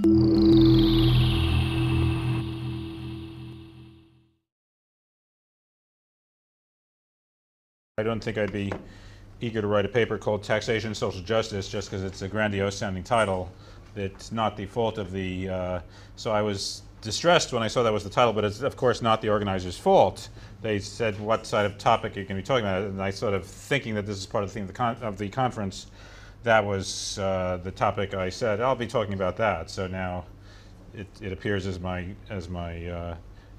I don't think I'd be eager to write a paper called Taxation and Social Justice just because it's a grandiose sounding title. It's not the fault of the, so I was distressed when I saw that was the title, but it's of course not the organizer's fault. They said, what side of topic you can be talking about, and I sort of thinking that this is part of the theme of the conference, that was the topic. I said, I'll be talking about that. So now it appears as my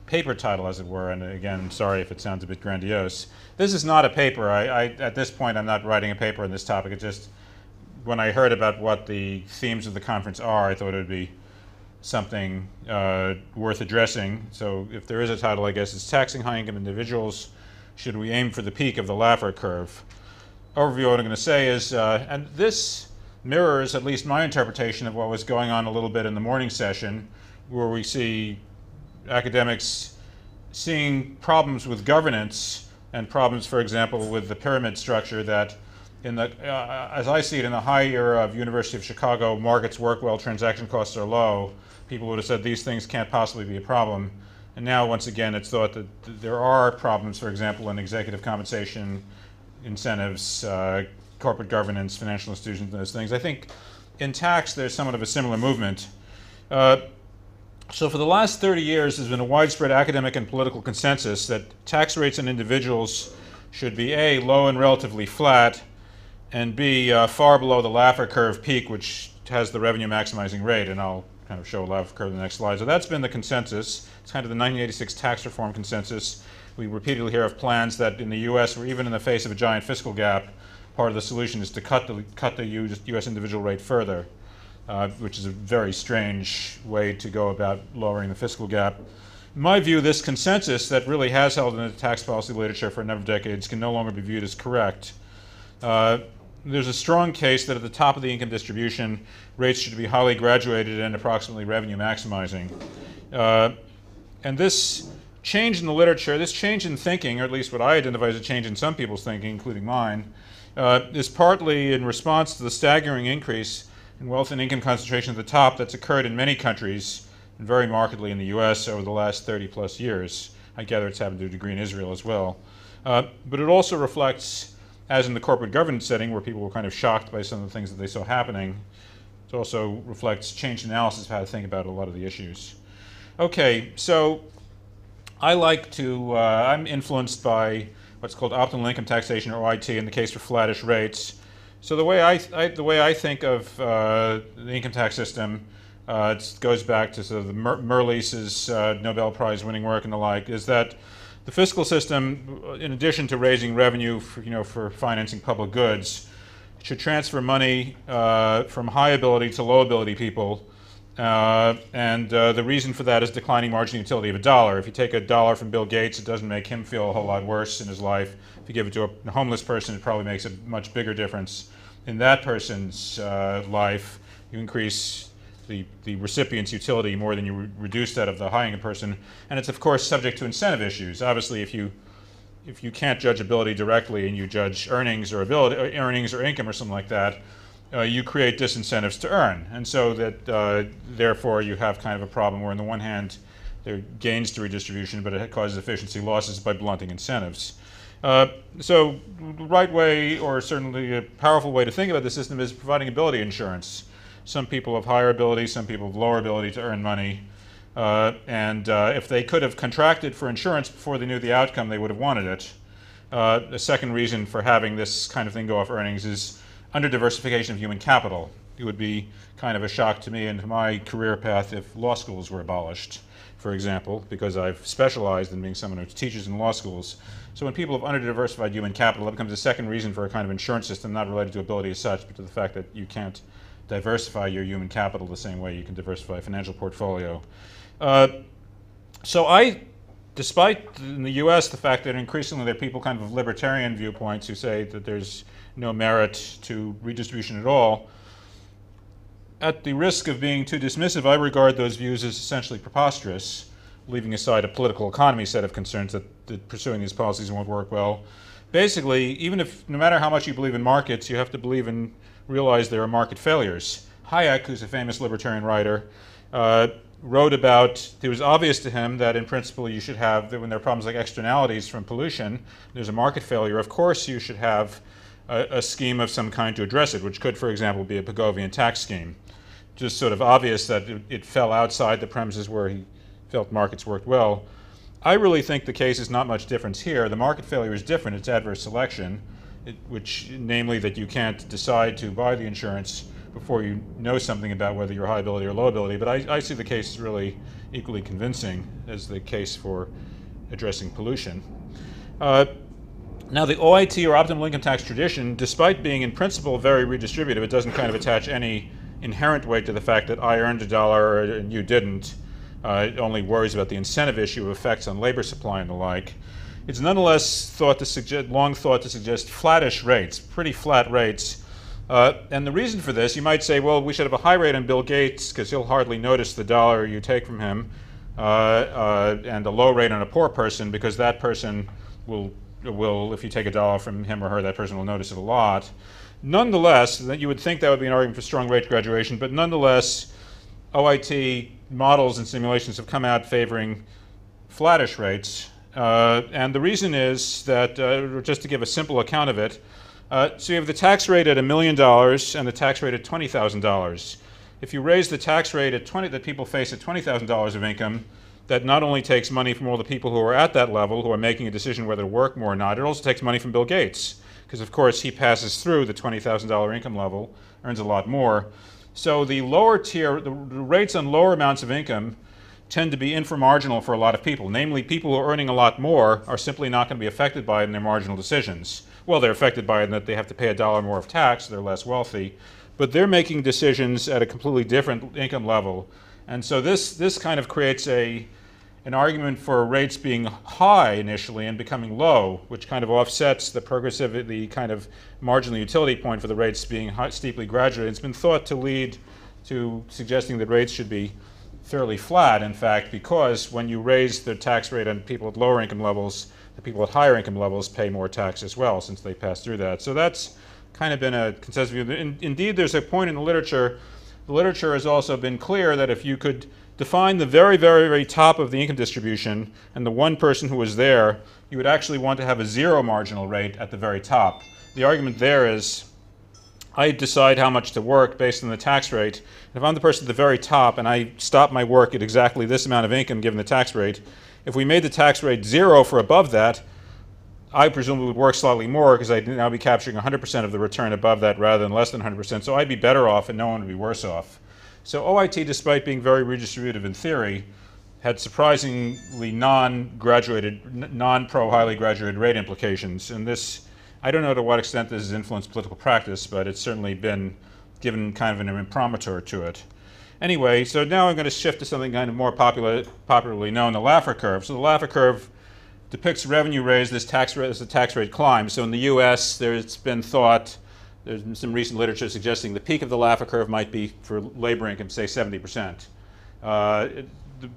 paper title, as it were, and again, sorry if it sounds a bit grandiose. This is not a paper. At this point, I'm not writing a paper on this topic. It just, when I heard about what the themes of the conference are, I thought it would be something worth addressing. So if there is a title, I guess it's Taxing High-Income Individuals, Should We Aim for the Peak of the Laffer Curve? Overview, what I'm going to say is, and this mirrors at least my interpretation of what was going on a little bit in the morning session, where we see academics seeing problems with governance and problems, for example, with the pyramid structure that, in the, as I see it, in the high era of University of Chicago, markets work well, transaction costs are low. People would have said these things can't possibly be a problem. And now, once again, it's thought that there are problems, for example, in executive compensation, incentives, corporate governance, financial institutions, those things. I think in tax, there's somewhat of a similar movement. So for the last 30 years, there's been a widespread academic and political consensus that tax rates on individuals should be A, low and relatively flat, and B, far below the Laffer curve peak, which has the revenue maximizing rate. And I'll kind of show a Laffer curve in the next slide. So that's been the consensus. It's kind of the 1986 tax reform consensus. We repeatedly hear of plans that in the US, or even in the face of a giant fiscal gap, part of the solution is to cut the US individual rate further. Which is a very strange way to go about lowering the fiscal gap. In my view, this consensus that really has held in the tax policy literature for a number of decades can no longer be viewed as correct. There's a strong case that at the top of the income distribution, rates should be highly graduated and approximately revenue maximizing. And this change in the literature, this change in thinking, or at least what I identify as a change in some people's thinking, including mine, is partly in response to the staggering increase in wealth and income concentration at the top that's occurred in many countries, and very markedly in the US over the last 30 plus years. I gather it's happened to a degree in Israel as well. But it also reflects, as in the corporate governance setting, where people were kind of shocked by some of the things that they saw happening, it also reflects changed analysis of how to think about a lot of the issues. Okay, so I like to, I'm influenced by what's called optimal income taxation, or OIT, in the case for flattish rates. So the way I think of the income tax system, it goes back to sort of the Merlis's Nobel Prize winning work and the like, is that the fiscal system, in addition to raising revenue for financing public goods, should transfer money from high ability to low ability people. And the reason for that is declining marginal utility of a dollar. If you take a dollar from Bill Gates, it doesn't make him feel a whole lot worse in his life. If you give it to a homeless person, it probably makes a much bigger difference in that person's life. You increase the recipient's utility more than you reduce that of the high-income person. And it's, of course, subject to incentive issues. Obviously, if you can't judge ability directly and you judge earnings or income or something like that, you create disincentives to earn. And so that, therefore, you have kind of a problem where, on the one hand, there are gains to redistribution, but it causes efficiency losses by blunting incentives. So the right way, or certainly a powerful way to think about the system, is providing ability insurance. Some people have higher ability, some people have lower ability to earn money. And if they could have contracted for insurance before they knew the outcome, they would have wanted it. The second reason for having this kind of thing go off earnings is under-diversification of human capital. It would be kind of a shock to me and to my career path if law schools were abolished, for example, because I've specialized in being someone who teaches in law schools. So when people have under-diversified human capital, that becomes a second reason for a kind of insurance system, not related to ability as such, but to the fact that you can't diversify your human capital the same way you can diversify a financial portfolio. So despite in the US the fact that increasingly there are people kind of libertarian viewpoints who say that there's no merit to redistribution at all, at the risk of being too dismissive, I regard those views as essentially preposterous, leaving aside a political economy set of concerns that pursuing these policies won't work well. Basically, even if, no matter how much you believe in markets, you have to believe and realize there are market failures. Hayek, who's a famous libertarian writer, wrote about, it was obvious to him that in principle you should have, that when there are problems like externalities from pollution, there's a market failure, of course you should have a scheme of some kind to address it, which could, for example, be a Pigovian tax scheme. Just sort of obvious that it fell outside the premises where he felt markets worked well. I really think the case is not much difference here. The market failure is different. It's adverse selection, which namely that you can't decide to buy the insurance before you know something about whether you're high ability or low ability. But I see the case as really equally convincing as the case for addressing pollution. Now the OIT or optimal income tax tradition, despite being in principle very redistributive, it doesn't kind of attach any inherent weight to the fact that I earned $1 and you didn't. It only worries about the incentive issue of effects on labor supply and the like. It's nonetheless long thought to suggest flattish rates, pretty flat rates. And the reason for this, you might say, well, we should have a high rate on Bill Gates because he'll hardly notice the dollar you take from him, and a low rate on a poor person because that person will, if you take $1 from him or her, that person will notice it a lot. Nonetheless, you would think that would be an argument for strong rate graduation, but nonetheless, OIT models and simulations have come out favoring flattish rates. And the reason is that, just to give a simple account of it, so you have the tax rate at $1 million and the tax rate at $20,000. If you raise the tax rate at that people face at $20,000 of income, that not only takes money from all the people who are at that level, who are making a decision whether to work more or not, it also takes money from Bill Gates, because of course he passes through the $20,000 income level, earns a lot more. So the lower tier, the rates on lower amounts of income tend to be inframarginal for a lot of people. Namely, people who are earning a lot more are simply not going to be affected by it in their marginal decisions. Well, they're affected by it in that they have to pay $1 more of tax, they're less wealthy, but they're making decisions at a completely different income level. And so this kind of creates an argument for rates being high initially and becoming low, which kind of offsets the progressivity, the kind of marginal utility point for the rates being steeply graduated. It's been thought to lead to suggesting that rates should be fairly flat, in fact, because when you raise the tax rate on people at lower income levels, the people at higher income levels pay more tax as well, since they pass through that. So that's kind of been a consensus view. Indeed, there's a point in the literature has also been clear that if you could define the very, very, very top of the income distribution and the one person who was there, you would actually want to have a zero marginal rate at the very top. The argument there is, I decide how much to work based on the tax rate. If I'm the person at the very top and I stop my work at exactly this amount of income given the tax rate, if we made the tax rate 0 for above that, I presumably would work slightly more because I'd now be capturing 100% of the return above that rather than less than 100%. So I'd be better off and no one would be worse off. So OIT, despite being very redistributive in theory, had surprisingly non-graduated, non-pro highly graduated rate implications. And this, I don't know to what extent this has influenced political practice, but it's certainly been given kind of an imprimatur to it. Anyway, so now I'm going to shift to something kind of more popularly known, the Laffer curve. So the Laffer curve depicts revenue raised as the tax rate climbs. So in the US, there's been thought, there's been some recent literature suggesting the peak of the Laffer curve might be for labor income, say 70%.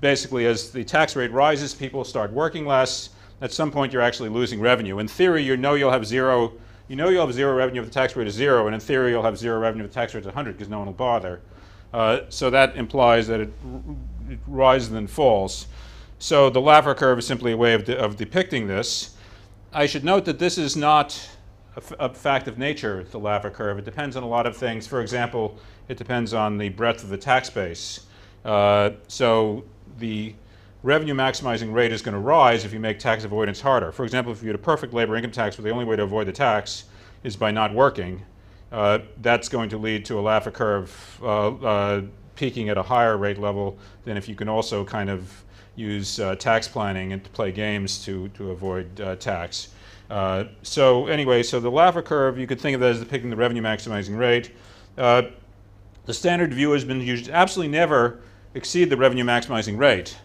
Basically, as the tax rate rises, people start working less. At some point, you're actually losing revenue. In theory, you know you'll have zero revenue if the tax rate is 0, and in theory, you'll have 0 revenue if the tax rate is 100 because no one will bother. So that implies that it rises and then falls. So the Laffer curve is simply a way of depicting this. I should note that this is not a fact of nature, the Laffer curve. It depends on a lot of things. For example, it depends on the breadth of the tax base. So the revenue maximizing rate is going to rise if you make tax avoidance harder. For example, if you had a perfect labor income tax where the only way to avoid the tax is by not working, that's going to lead to a Laffer curve peaking at a higher rate level than if you can also kind of use tax planning and to play games to avoid tax. So anyway, so the Laffer curve, you could think of that as depicting the revenue maximizing rate. The standard view has been used to absolutely never exceed the revenue maximizing rate.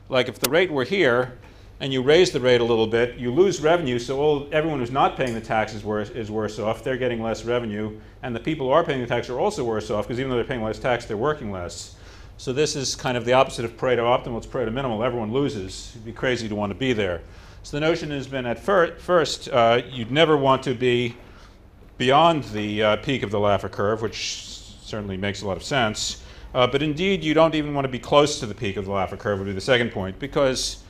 Like if the rate were here and you raise the rate a little bit, you lose revenue, so everyone who's not paying the tax is worse off. They're getting less revenue, and the people who are paying the tax are also worse off because even though they're paying less tax, they're working less. So this is kind of the opposite of Pareto optimal. It's Pareto minimal. Everyone loses. It'd be crazy to want to be there. So the notion has been at first, you'd never want to be beyond the peak of the Laffer curve, which certainly makes a lot of sense. But indeed, you don't even want to be close to the peak of the Laffer curve, would be the second point, because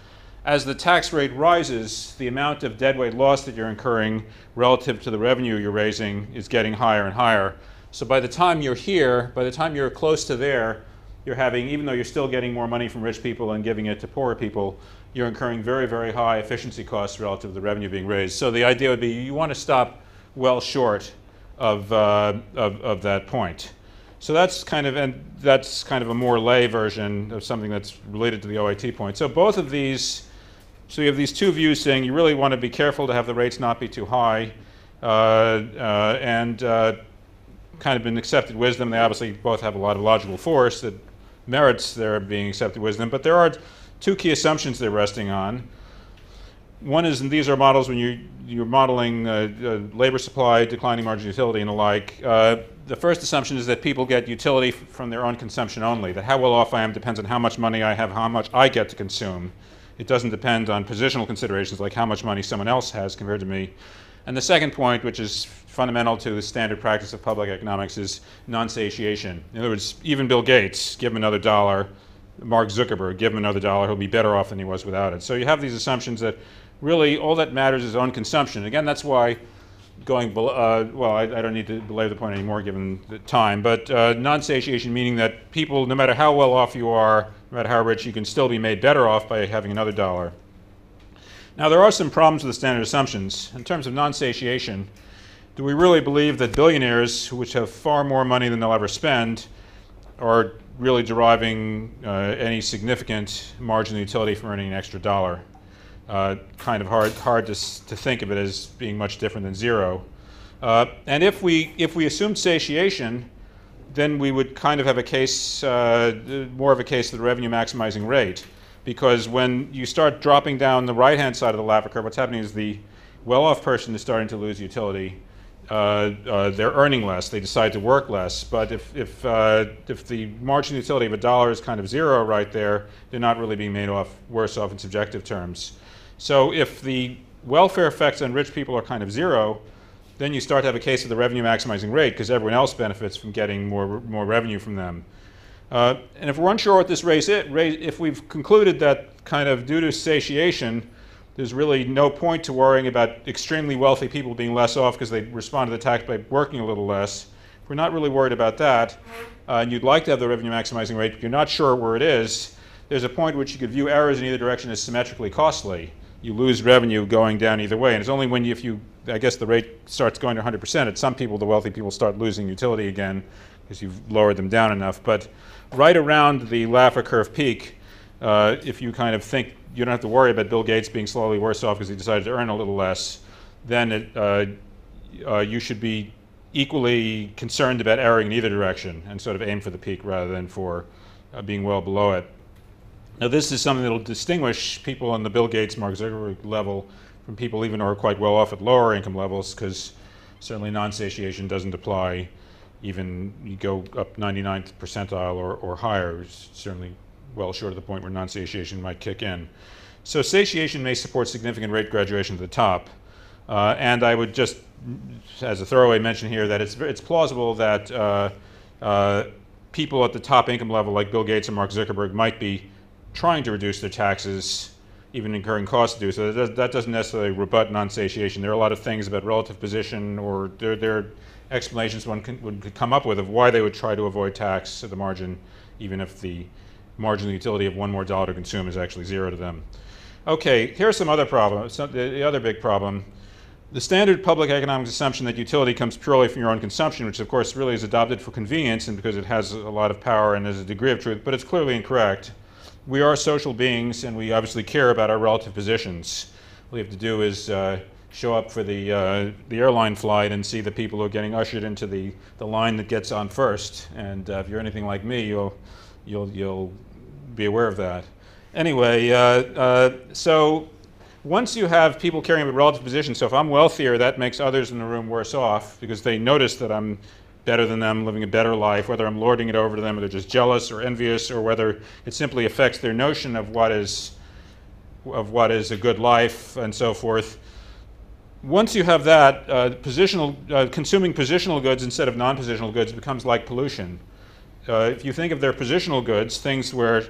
as the tax rate rises, the amount of deadweight loss that you're incurring relative to the revenue you're raising is getting higher and higher. So by the time you're here, by the time you're close to there, you're having, even though you're still getting more money from rich people and giving it to poorer people, you're incurring very, very high efficiency costs relative to the revenue being raised. So the idea would be you want to stop well short of that point. So that's kind of a more lay version of something that's related to the OIT point. So both of these, so you have these two views saying you really want to be careful to have the rates not be too high, and kind of an accepted wisdom. They obviously both have a lot of logical force that merits their being accepted wisdom, but there are two key assumptions they're resting on. One is, and these are models when you're modeling labor supply, declining marginal utility, and the like. The first assumption is that people get utility from their own consumption only, that how well off I am depends on how much money I have, how much I get to consume. It doesn't depend on positional considerations like how much money someone else has compared to me. And the second point, which is fundamental to the standard practice of public economics, is non-satiation. In other words, even Bill Gates, give him another dollar, Mark Zuckerberg, give him another dollar, he'll be better off than he was without it. So you have these assumptions that really all that matters is own consumption. Again, that's why going below, well, I don't need to belabor the point anymore given the time, but non-satiation meaning that people, no matter how well off you are, no matter how rich, you can still be made better off by having another dollar. Now, there are some problems with the standard assumptions. In terms of non-satiation, do we really believe that billionaires, which have far more money than they'll ever spend, are really deriving any significant marginal utility from earning an extra dollar? Kind of hard to think of it as being much different than zero. And if we assumed satiation, then we would kind of have a case, more of a case of the revenue maximizing rate. Because when you start dropping down the right-hand side of the Laffer curve, what's happening is the well-off person is starting to lose utility. They're earning less. They decide to work less. But if the marginal utility of a dollar is kind of zero right there, they're not really being made worse off in subjective terms. So if the welfare effects on rich people are kind of zero, then you start to have a case of the revenue maximizing rate because everyone else benefits from getting more revenue from them. And if we're unsure what this rate is, if we've concluded that kind of due to satiation, there's really no point to worrying about extremely wealthy people being less off because they respond to the tax by working a little less. If we're not really worried about that, and you'd like to have the revenue maximizing rate, but you're not sure where it is, there's a point at which you could view errors in either direction as symmetrically costly. You lose revenue going down either way. And it's only when I guess the rate starts going to 100%, at some people, the wealthy people start losing utility again because you've lowered them down enough. But right around the Laffer curve peak, if you kind of think you don't have to worry about Bill Gates being slowly worse off because he decided to earn a little less, then you should be equally concerned about erring in either direction and sort of aim for the peak rather than for being well below it. Now, this is something that will distinguish people on the Bill Gates, Mark Zuckerberg level from people even who are quite well off at lower income levels, because certainly non-satiation doesn't apply even you go up 99th percentile or higher. It's certainly well short of the point where non-satiation might kick in. So satiation may support significant rate graduation to the top. And I would just, as a throwaway, mention here that it's plausible that people at the top income level, like Bill Gates and Mark Zuckerberg, might be trying to reduce their taxes, even incurring costs to do so. That doesn't necessarily rebut non-satiation. There are a lot of things about relative position, or there are explanations one could come up with of why they would try to avoid tax at the margin, even if the marginal utility of one more dollar to consume is actually zero to them. Okay, here's some other problems. The other big problem. The standard public economics assumption that utility comes purely from your own consumption, which of course really is adopted for convenience and because it has a lot of power and has a degree of truth, but it's clearly incorrect. We are social beings and we obviously care about our relative positions. All you have to do is show up for the airline flight and see the people who are getting ushered into the line that gets on first. And if you're anything like me, you'll be aware of that. Anyway, so once you have people caring about relative positions, so if I'm wealthier, that makes others in the room worse off because they notice that I'm better than them, living a better life, whether I'm lording it over to them or they're just jealous or envious, or whether it simply affects their notion of what is a good life and so forth. once you have that, consuming positional goods instead of non-positional goods becomes like pollution. If you think of their positional goods, things where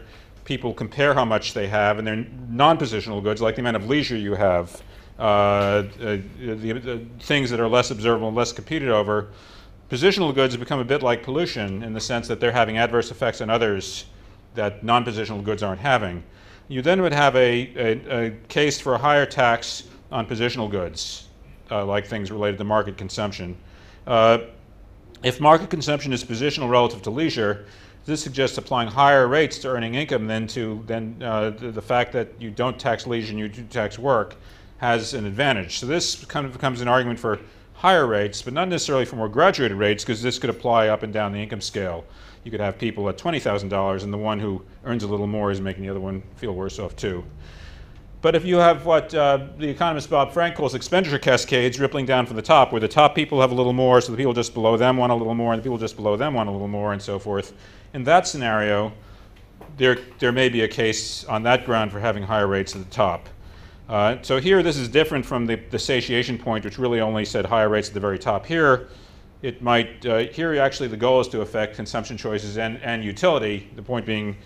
people compare how much they have, and their non-positional goods, like the amount of leisure you have, the things that are less observable and less competed over, positional goods become a bit like pollution in the sense that they're having adverse effects on others that non-positional goods aren't having. You then would have a case for a higher tax on positional goods, like things related to market consumption. If market consumption is positional relative to leisure, this suggests applying higher rates to earning income than the fact that you don't tax leisure and you do tax work has an advantage. So this kind of becomes an argument for higher rates, but not necessarily for more graduated rates, because this could apply up and down the income scale. You could have people at $20,000, and the one who earns a little more is making the other one feel worse off too. But if you have what the economist Bob Frank calls expenditure cascades rippling down from the top, where the top people have a little more, so the people just below them want a little more, and the people just below them want a little more, and so forth. In that scenario, there may be a case on that ground for having higher rates at the top. So here, this is different from the satiation point, which really only said higher rates at the very top. Here, it might, here actually the goal is to affect consumption choices and utility, the point being,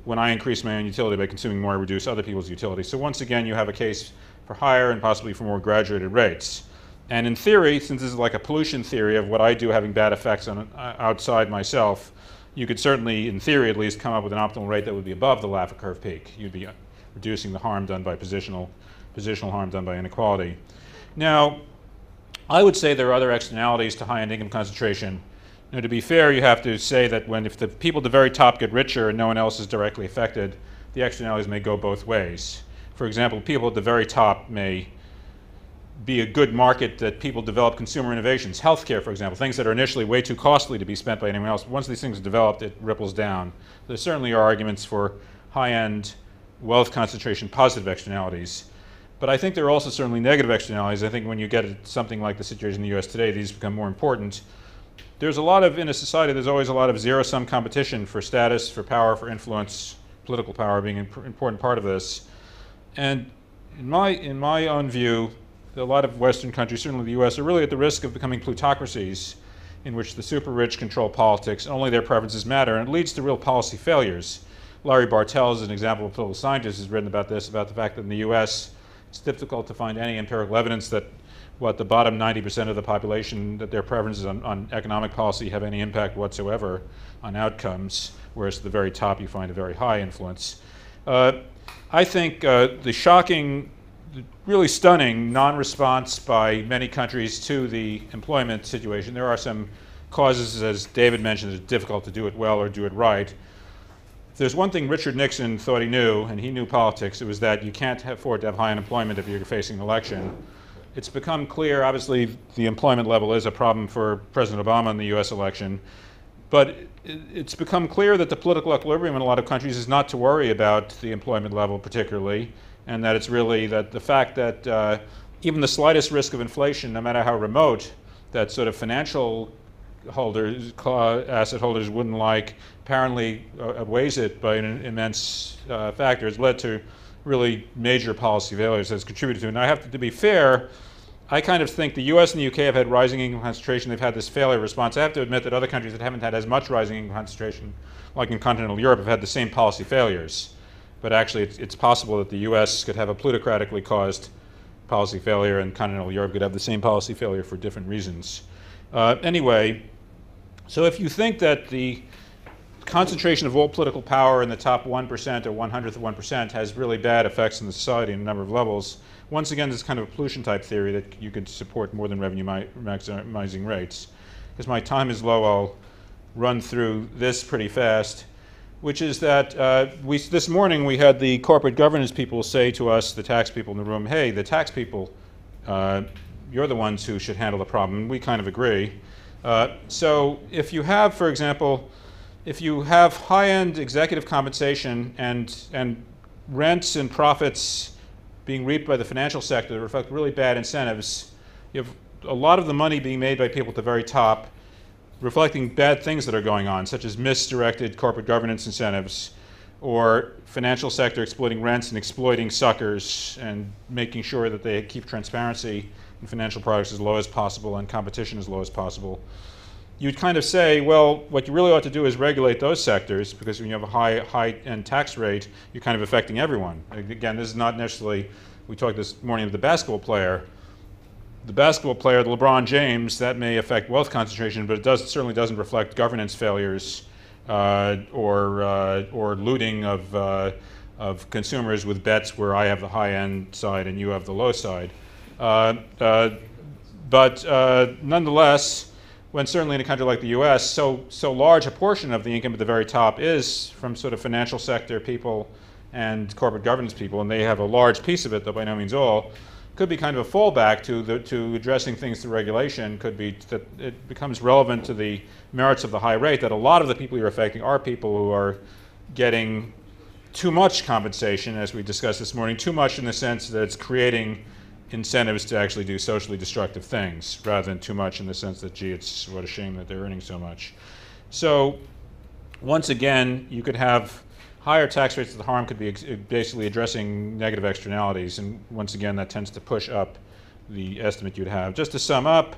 when I increase my own utility by consuming more, I reduce other people's utility. So once again, you have a case for higher and possibly for more graduated rates. And in theory, since this is like a pollution theory of what I do having bad effects on outside myself, you could certainly, in theory at least, come up with an optimal rate that would be above the Laffer curve peak. You'd be reducing the harm done by positional harm done by inequality. Now, I would say there are other externalities to high-end income concentration. Now, to be fair, you have to say that if the people at the very top get richer and no one else is directly affected, the externalities may go both ways. For example, people at the very top may be a good market that people develop consumer innovations. Healthcare, for example, things that are initially way too costly to be spent by anyone else. Once these things are developed, it ripples down. There certainly are arguments for high-end wealth concentration positive externalities. But I think there are also certainly negative externalities. I think when you get at something like the situation in the US today, these become more important. There's a lot of, in a society, there's always a lot of zero-sum competition for status, for power, for influence, political power being an important part of this. And in my own view, a lot of Western countries, certainly the US, are really at the risk of becoming plutocracies in which the super rich control politics, and only their preferences matter, and it leads to real policy failures. Larry Bartels is an example of a political scientist who's written about this, about the fact that in the US, it's difficult to find any empirical evidence that the bottom 90% of the population, that their preferences on economic policy have any impact whatsoever on outcomes, whereas at the very top you find a very high influence. I think the shocking, really stunning non-response by many countries to the employment situation, there are some causes, as David mentioned, it's difficult to do it well or do it right. If there's one thing Richard Nixon thought he knew, and he knew politics, it was that you can't afford to have high unemployment if you're facing an election. It's become clear, obviously, the employment level is a problem for President Obama in the US election, but it's become clear that the political equilibrium in a lot of countries is not to worry about the employment level particularly, and that it's really that the fact that even the slightest risk of inflation, no matter how remote, that sort of financial holders, asset holders wouldn't like, apparently outweighs it by an immense factor. It's led to really major policy failures that's contributed to. And I have to be fair, I kind of think the US and the UK have had rising income concentration. They've had this failure response. I have to admit that other countries that haven't had as much rising income concentration, like in continental Europe, have had the same policy failures. But actually, it's possible that the US could have a plutocratically caused policy failure, and continental Europe could have the same policy failure for different reasons. Anyway, so if you think that the concentration of all political power in the top 1% or 1/100th of 1% has really bad effects in the society in a number of levels, once again, this is kind of a pollution type theory that you could support more than revenue maximizing rates. Because my time is low, I'll run through this pretty fast, which is that this morning we had the corporate governance people say to us, the tax people in the room, hey, the tax people, you're the ones who should handle the problem. And we kind of agree. So if you have, for example, if you have high-end executive compensation and rents and profits being reaped by the financial sector that reflect really bad incentives, you have a lot of the money being made by people at the very top reflecting bad things that are going on, such as misdirected corporate governance incentives, or financial sector exploiting rents and exploiting suckers and making sure that they keep transparency in financial products as low as possible and competition as low as possible. You'd kind of say, well, what you really ought to do is regulate those sectors, because when you have a high-end tax rate, you're kind of affecting everyone. Again, this is not necessarily, we talked this morning of the basketball player. The basketball player, the LeBron James, that may affect wealth concentration, but it certainly doesn't reflect governance failures or looting of consumers with bets where I have the high-end side and you have the low side. But nonetheless, when certainly in a country like the US, so large a portion of the income at the very top is from sort of financial sector people and corporate governance people, and they have a large piece of it, though by no means all, could be kind of a fallback to addressing things through regulation. Could be that it becomes relevant to the merits of the high rate, that a lot of the people you're affecting are people who are getting too much compensation, as we discussed this morning, too much in the sense that it's creating incentives to actually do socially destructive things, rather than too much in the sense that, gee, it's what a shame that they're earning so much. So once again, you could have higher tax rates. The harm could be basically addressing negative externalities, and once again, that tends to push up the estimate you'd have. Just to sum up,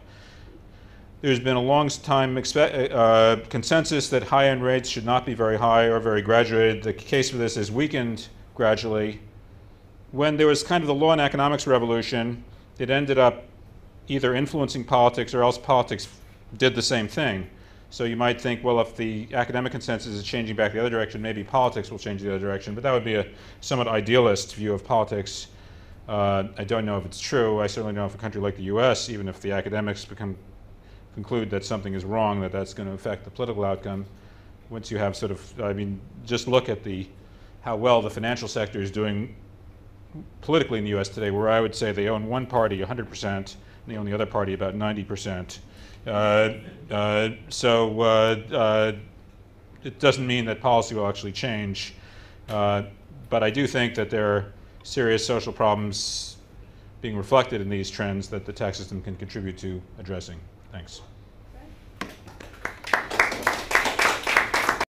there's been a long time consensus that high-end rates should not be very high or very graduated. The case for this is weakened gradually. When there was kind of the law and economics revolution, it ended up either influencing politics or else politics did the same thing. So you might think, well, if the academic consensus is changing back the other direction, maybe politics will change the other direction. But that would be a somewhat idealist view of politics. I don't know if it's true. I certainly know if a country like the US, even if the academics conclude that something is wrong, that's going to affect the political outcome. Once you have sort of, I mean, just look at how well the financial sector is doing politically in the US today, where I would say they own one party 100%, and they own the other party about 90%. It doesn't mean that policy will actually change, but I do think that there are serious social problems being reflected in these trends that the tax system can contribute to addressing. Thanks.